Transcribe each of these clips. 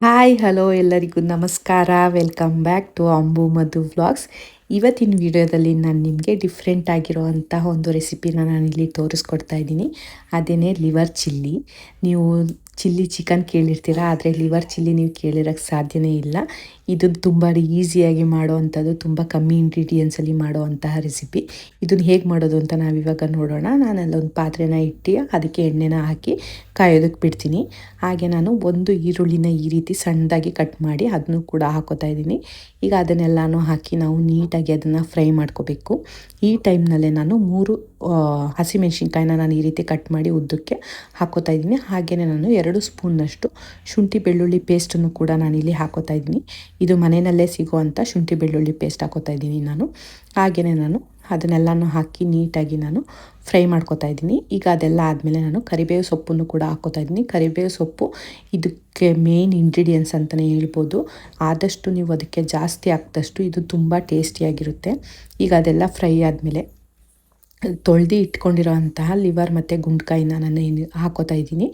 Hi hello ಎಲ್ಲರಿಗೂ ನಮಸ್ಕಾರ. Welcome back to Ambu Madhu vlogs. ಇವತ್ತಿನ ವಿಡಿಯೋದಲ್ಲಿ ನಾನು ನಿಮಗೆ ಡಿಫ್ರೆಂಟ್ ಆಗಿರುವಂತಹ ಒಂದು ರೆಸಿಪಿನ ನಾನಿಲ್ಲಿ ತೋರಿಸ್ಕೊಡ್ತಾ ಇದ್ದೀನಿ. ಅದೇನೇ ಲಿವರ್ ಚಿಲ್ಲಿ. ನೀವು ಚಿಲ್ಲಿ ಚಿಕನ್ ಕೇಳಿರ್ತೀರ, ಆದರೆ ಲಿವರ್ ಚಿಲ್ಲಿ ನೀವು ಕೇಳಿರೋಕ್ಕೆ ಸಾಧ್ಯನೇ ಇಲ್ಲ. ಇದು ತುಂಬ ಈಸಿಯಾಗಿ ಮಾಡೋವಂಥದ್ದು, ತುಂಬ ಕಮ್ಮಿ ಇಂಗ್ರೀಡಿಯೆಂಟ್ಸಲ್ಲಿ ಮಾಡೋವಂತಹ ರೆಸಿಪಿ. ಇದನ್ನು ಹೇಗೆ ಮಾಡೋದು ಅಂತ ನಾವಿವಾಗ ನೋಡೋಣ. ನಾನಲ್ಲೊಂದು ಪಾತ್ರೆನ ಇಟ್ಟು ಅದಕ್ಕೆ ಎಣ್ಣೆನ ಹಾಕಿ ಕಾಯೋದಕ್ಕೆ ಬಿಡ್ತೀನಿ. ಹಾಗೆ ನಾನು ಒಂದು ಈರುಳ್ಳಿನ ಈ ರೀತಿ ಸಣ್ಣದಾಗಿ ಕಟ್ ಮಾಡಿ ಅದನ್ನು ಕೂಡ ಹಾಕೋತಾ ಇದ್ದೀನಿ. ಈಗ ಅದನ್ನೆಲ್ಲನೂ ಹಾಕಿ ನಾವು ನೀಟಾಗಿ ಅದನ್ನು ಫ್ರೈ ಮಾಡ್ಕೋಬೇಕು. ಈ ಟೈಮ್ನಲ್ಲೇ ನಾನು 3 ಹಸಿಮೆಣ್ಸಿನ್ಕಾಯಿನ ನಾನು ಈ ರೀತಿ ಕಟ್ ಮಾಡಿ ಉದ್ದಕ್ಕೆ ಹಾಕೋತಾ ಇದ್ದೀನಿ. ಹಾಗೆಯೇ ನಾನು 2 ಸ್ಪೂನ್ನಷ್ಟು ಶುಂಠಿ ಬೆಳ್ಳುಳ್ಳಿ ಪೇಸ್ಟನ್ನು ಕೂಡ ನಾನಿಲ್ಲಿ ಹಾಕೋತಾ ಇದ್ದೀನಿ. ಇದು ಮನೆಯಲ್ಲೇ ಸಿಗುವಂಥ ಶುಂಠಿ ಬೆಳ್ಳುಳ್ಳಿ ಪೇಸ್ಟ್ ಹಾಕೋತಾ ಇದ್ದೀನಿ ನಾನು. ಹಾಗೆಯೇ ನಾನು ಅದನ್ನೆಲ್ಲನೂ ಹಾಕಿ ನೀಟಾಗಿ ನಾನು ಫ್ರೈ ಮಾಡ್ಕೋತಾ ಇದ್ದೀನಿ. ಈಗ ಅದೆಲ್ಲ ಆದಮೇಲೆ ನಾನು ಕರಿಬೇವು ಸೊಪ್ಪನ್ನು ಕೂಡ ಹಾಕೋತಾ ಇದ್ದೀನಿ. ಕರಿಬೇವು ಸೊಪ್ಪು ಇದಕ್ಕೆ ಮೇನ್ ಇಂಗ್ರೀಡಿಯೆಂಟ್ಸ್ ಅಂತಲೇ ಹೇಳ್ಬೋದು. ಆದಷ್ಟು ನೀವು ಅದಕ್ಕೆ ಜಾಸ್ತಿ ಹಾಕಿದಷ್ಟು ಇದು ತುಂಬ ಟೇಸ್ಟಿಯಾಗಿರುತ್ತೆ. ಈಗ ಅದೆಲ್ಲ ಫ್ರೈ ಆದಮೇಲೆ ತೊಳೆದು ಇಟ್ಕೊಂಡಿರೋ ಅಂತಹ ಲಿವರ್ ಮತ್ತು ಗುಂಡ್ಕಾಯಿನ ನಾನು ಹಾಕೋತಾ ಇದ್ದೀನಿ.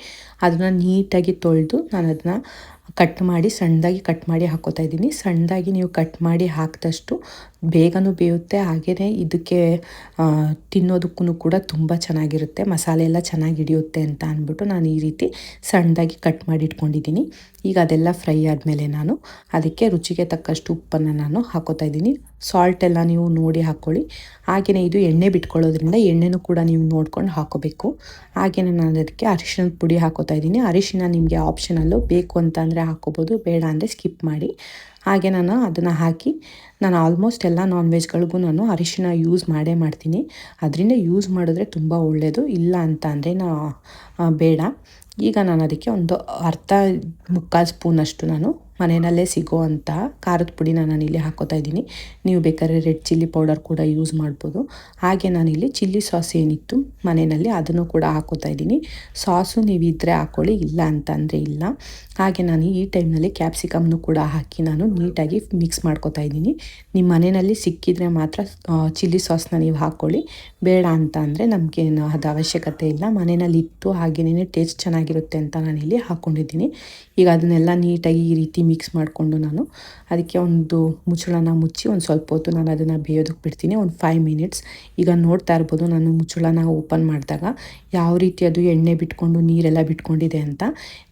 ಅದನ್ನು ನೀಟಾಗಿ ತೊಳೆದು ನಾನು ಅದನ್ನು ಕಟ್ ಮಾಡಿ ಸಣ್ಣದಾಗಿ ಕಟ್ ಮಾಡಿ ಹಾಕೋತಾ ಇದ್ದೀನಿ. ಸಣ್ಣದಾಗಿ ನೀವು ಕಟ್ ಮಾಡಿ ಹಾಕಿದಷ್ಟು ಬೇಗನೂ ಬೇಯುತ್ತೆ. ಹಾಗೆಯೇ ಇದಕ್ಕೆ ತಿನ್ನೋದಕ್ಕೂ ಕೂಡ ತುಂಬ ಚೆನ್ನಾಗಿರುತ್ತೆ. ಮಸಾಲೆ ಎಲ್ಲ ಚೆನ್ನಾಗಿ ಹಿಡಿಯುತ್ತೆ ಅಂತ ಅಂದ್ಬಿಟ್ಟು ನಾನು ಈ ರೀತಿ ಸಣ್ಣದಾಗಿ ಕಟ್ ಮಾಡಿ ಇಟ್ಕೊಂಡಿದ್ದೀನಿ. ಈಗ ಅದೆಲ್ಲ ಫ್ರೈ ಆದಮೇಲೆ ನಾನು ಅದಕ್ಕೆ ರುಚಿಗೆ ತಕ್ಕಷ್ಟು ಉಪ್ಪನ್ನು ನಾನು ಹಾಕೋತಾ ಇದ್ದೀನಿ. ಸಾಲ್ಟ್ ಎಲ್ಲ ನೀವು ನೋಡಿ ಹಾಕ್ಕೊಳ್ಳಿ. ಹಾಗೆಯೇ ಇದು ಎಣ್ಣೆ ಬಿಟ್ಕೊಳ್ಳೋದ್ರಿಂದ ಎಣ್ಣೆನೂ ಕೂಡ ನೀವು ನೋಡ್ಕೊಂಡು ಹಾಕೋಬೇಕು. ಹಾಗೆಯೇ ನಾನು ಅದಕ್ಕೆ ಅರಿಶಿಣದ ಪುಡಿ ಹಾಕೋತಾ ಇದ್ದೀನಿ. ಅರಿಶಿಣ ನಿಮಗೆ ಆಪ್ಷನಲ್ಲು, ಬೇಕು ಅಂತ ಅಂದರೆ ಹಾಕ್ಕೋಬೋದು, ಬೇಡ ಅಂದರೆ ಸ್ಕಿಪ್ ಮಾಡಿ. ಹಾಗೆ ನಾನು ಅದನ್ನು ಹಾಕಿ ನಾನು ಆಲ್ಮೋಸ್ಟ್ ಎಲ್ಲ ನಾನ್ ವೆಜ್ಗಳಿಗೂ ನಾನು ಅರಿಶಿಣ ಯೂಸ್ ಮಾಡ್ತೀನಿ. ಅದರಿಂದ ಯೂಸ್ ಮಾಡಿದ್ರೆ ತುಂಬ ಒಳ್ಳೆಯದು, ಇಲ್ಲ ಅಂತ ಅಂದರೆ ಬೇಡ. ಈಗ ನಾನು ಅದಕ್ಕೆ ಒಂದು ಅರ್ಧ ಮುಕ್ಕಾಲು ಸ್ಪೂನಷ್ಟು ನಾನು ಮನೆಯಲ್ಲೇ ಸಿಗೋವಂಥ ಖಾರದ ಪುಡಿನ ನಾನಿಲ್ಲಿ ಹಾಕೋತಾ ಇದ್ದೀನಿ. ನೀವು ಬೇಕಾದ್ರೆ ರೆಡ್ ಚಿಲ್ಲಿ ಪೌಡರ್ ಕೂಡ ಯೂಸ್ ಮಾಡ್ಬೋದು. ಹಾಗೆ ನಾನಿಲ್ಲಿ ಚಿಲ್ಲಿ ಸಾಸ್ ಏನಿತ್ತು ಮನೆಯಲ್ಲಿ ಅದನ್ನು ಕೂಡ ಹಾಕೋತಾ ಇದ್ದೀನಿ. ಸಾಸು ನೀವಿದ್ದರೆ ಹಾಕ್ಕೊಳ್ಳಿ, ಇಲ್ಲ ಅಂತ ಅಂದರೆ ಇಲ್ಲ. ಹಾಗೆ ನಾನು ಈ ಟೈಮ್ನಲ್ಲಿ ಕ್ಯಾಪ್ಸಿಕಮ್ನು ಕೂಡ ಹಾಕಿ ನಾನು ನೀಟಾಗಿ ಮಿಕ್ಸ್ ಮಾಡ್ಕೋತಾ ಇದ್ದೀನಿ. ನಿಮ್ಮ ಮನೆಯಲ್ಲಿ ಸಿಕ್ಕಿದರೆ ಮಾತ್ರ ಚಿಲ್ಲಿ ಸಾಸ್ನ ನೀವು ಹಾಕ್ಕೊಳ್ಳಿ, ಬೇಡ ಅಂತ ಅಂದರೆ ನಮಗೇನು ಅದು ಅವಶ್ಯಕತೆ ಇಲ್ಲ. ಮನೆಯಲ್ಲಿ ಇತ್ತು ಹಾಗೆಯೇ ಟೇಸ್ಟ್ ಚೆನ್ನಾಗಿರುತ್ತೆ ಅಂತ ನಾನಿಲ್ಲಿ ಹಾಕ್ಕೊಂಡಿದ್ದೀನಿ. ಈಗ ಅದನ್ನೆಲ್ಲ ನೀಟಾಗಿ ಈ ರೀತಿ ಮಿಕ್ಸ್ ಮಾಡಿಕೊಂಡು ನಾನು ಅದಕ್ಕೆ ಒಂದು ಮುಚ್ಚಳನ ಮುಚ್ಚಿ ಒಂದು ಸ್ವಲ್ಪ ಹೊತ್ತು ನಾನು ಅದನ್ನು ಬೇಯೋದಕ್ಕೆ ಬಿಡ್ತೀನಿ, ಒಂದು 5 ಮಿನಿಟ್ಸ್. ಈಗ ನೋಡ್ತಾ ಇರ್ಬೋದು ನಾನು ಮುಚ್ಚಳನ ಓಪನ್ ಮಾಡಿದಾಗ ಯಾವ ರೀತಿ ಅದು ಎಣ್ಣೆ ಬಿಟ್ಕೊಂಡು ನೀರೆಲ್ಲ ಬಿಟ್ಕೊಂಡಿದೆ ಅಂತ.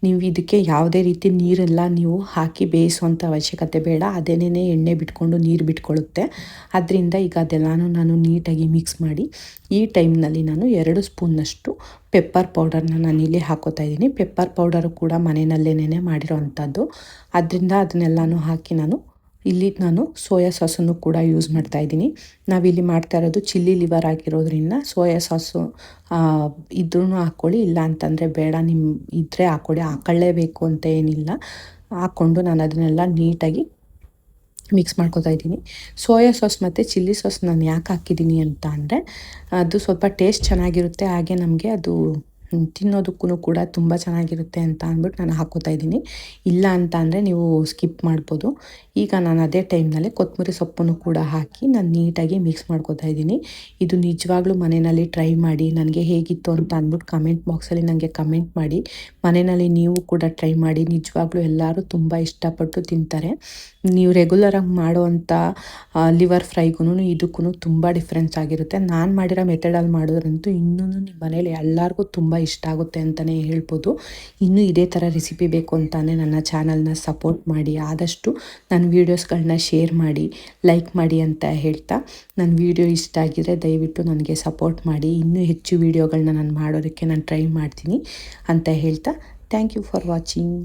ನೀವು ಇದಕ್ಕೆ ಯಾವುದೇ ರೀತಿ ನೀರೆಲ್ಲ ನೀವು ಹಾಕಿ ಬೇಯಿಸುವಂಥ ಅವಶ್ಯಕತೆ ಬೇಡ. ಅದೇನೇ ಎಣ್ಣೆ ಬಿಟ್ಕೊಂಡು ನೀರು ಬಿಟ್ಕೊಳ್ಳುತ್ತೆ. ಅದರಿಂದ ಈಗ ಅದೆಲ್ಲನೂ ನಾನು ನೀಟಾಗಿ ಮಿಕ್ಸ್ ಮಾಡಿ ಈ ಟೈಮ್ನಲ್ಲಿ ನಾನು 2 ಸ್ಪೂನ್ನಷ್ಟು ಪೆಪ್ಪರ್ ಪೌಡರ್ನ ನಾನಿಲ್ಲಿ ಹಾಕೋತಾ ಇದ್ದೀನಿ. ಪೆಪ್ಪರ್ ಪೌಡರು ಕೂಡ ಮನೆಯಲ್ಲೇನೇ ಮಾಡಿರೋ ಅಂಥದ್ದು. ಅದರಿಂದ ಅದನ್ನೆಲ್ಲನೂ ಹಾಕಿ ನಾನು ಸೋಯಾ ಸಾಸನ್ನು ಕೂಡ ಯೂಸ್ ಮಾಡ್ತಾ ಇದ್ದೀನಿ. ನಾವಿಲ್ಲಿ ಮಾಡ್ತಾ ಇರೋದು ಚಿಲ್ಲಿ ಲಿವರ್ ಆಗಿರೋದ್ರಿಂದ ಸೋಯಾ ಸಾಸು ಇದ್ರೂ ಹಾಕ್ಕೊಳ್ಳಿ, ಇಲ್ಲ ಅಂತಂದರೆ ಬೇಡ, ನಿಮ್ಮ ಇದ್ದರೆ ಹಾಕೊಳ್ಳೇಬೇಕು ಅಂತ ಏನಿಲ್ಲ. ಹಾಕ್ಕೊಂಡು ನಾನು ಅದನ್ನೆಲ್ಲ ನೀಟಾಗಿ ಮಿಕ್ಸ್ ಮಾಡ್ಕೋತಾ ಇದ್ದೀನಿ. ಸೋಯಾ ಸಾಸ್ ಮತ್ತು ಚಿಲ್ಲಿ ಸಾಸ್ ನಾನು ಯಾಕೆ ಹಾಕಿದ್ದೀನಿ ಅಂತ ಅಂದರೆ ಅದು ಸ್ವಲ್ಪ ಟೇಸ್ಟ್ ಚೆನ್ನಾಗಿರುತ್ತೆ. ಹಾಗೆ ನಮಗೆ ಅದು ತಿನ್ನೋದಕ್ಕೂ ಕೂಡ ತುಂಬ ಚೆನ್ನಾಗಿರುತ್ತೆ ಅಂತ ಅಂದ್ಬಿಟ್ಟು ನಾನು ಹಾಕ್ಕೋತಾ ಇದ್ದೀನಿ. ಇಲ್ಲ ಅಂತ ಅಂದರೆ ನೀವು ಸ್ಕಿಪ್ ಮಾಡ್ಬೋದು. ಈಗ ನಾನು ಅದೇ ಟೈಮ್ನಲ್ಲಿ ಕೊತ್ತಂಬರಿ ಸೊಪ್ಪನ್ನು ಕೂಡ ಹಾಕಿ ನಾನು ನೀಟಾಗಿ ಮಿಕ್ಸ್ ಮಾಡ್ಕೋತಾ ಇದ್ದೀನಿ. ಇದು ನಿಜವಾಗ್ಲೂ ಮನೆಯಲ್ಲಿ ಟ್ರೈ ಮಾಡಿ ನನಗೆ ಹೇಗಿತ್ತು ಅಂತ ಅಂದ್ಬಿಟ್ಟು ಕಮೆಂಟ್ ಬಾಕ್ಸಲ್ಲಿ ನನಗೆ ಕಮೆಂಟ್ ಮಾಡಿ. ಮನೆಯಲ್ಲಿ ನೀವು ಕೂಡ ಟ್ರೈ ಮಾಡಿ, ನಿಜವಾಗ್ಲೂ ಎಲ್ಲರೂ ತುಂಬ ಇಷ್ಟಪಟ್ಟು ತಿಂತಾರೆ. ನೀವು ರೆಗ್ಯುಲರಾಗಿ ಮಾಡೋವಂಥ ಲಿವರ್ ಫ್ರೈಗೂ ಇದಕ್ಕೂ ತುಂಬ ಡಿಫ್ರೆನ್ಸ್ ಆಗಿರುತ್ತೆ. ನಾನು ಮಾಡಿರೋ ಮೆಥಡಲ್ಲಿ ಮಾಡೋದ್ರಂತೂ ಇನ್ನೂ ನಿಮ್ಮ ಮನೇಲಿ ಎಲ್ಲರಿಗೂ ತುಂಬ ಇಷ್ಟ ಆಗುತ್ತೆ ಅಂತಲೇ ಹೇಳ್ಬೋದು. ಇನ್ನೂ ಇದೇ ಥರ ರೆಸಿಪಿ ಬೇಕು ಅಂತಲೇ ನನ್ನ ಚಾನಲ್ನ ಸಪೋರ್ಟ್ ಮಾಡಿ, ಆದಷ್ಟು ನನ್ನ ವೀಡಿಯೋಸ್ಗಳನ್ನ ಶೇರ್ ಮಾಡಿ, ಲೈಕ್ ಮಾಡಿ ಅಂತ ಹೇಳ್ತಾ, ನನ್ನ ವೀಡಿಯೋ ಇಷ್ಟ ಆಗಿದರೆ ದಯವಿಟ್ಟು ನನಗೆ ಸಪೋರ್ಟ್ ಮಾಡಿ. ಇನ್ನೂ ಹೆಚ್ಚು ವೀಡಿಯೋಗಳನ್ನ ನಾನು ಮಾಡೋದಕ್ಕೆ ನಾನು ಟ್ರೈ ಮಾಡ್ತೀನಿ ಅಂತ ಹೇಳ್ತಾ, ಥ್ಯಾಂಕ್ ಯು ಫಾರ್ ವಾಚಿಂಗ್.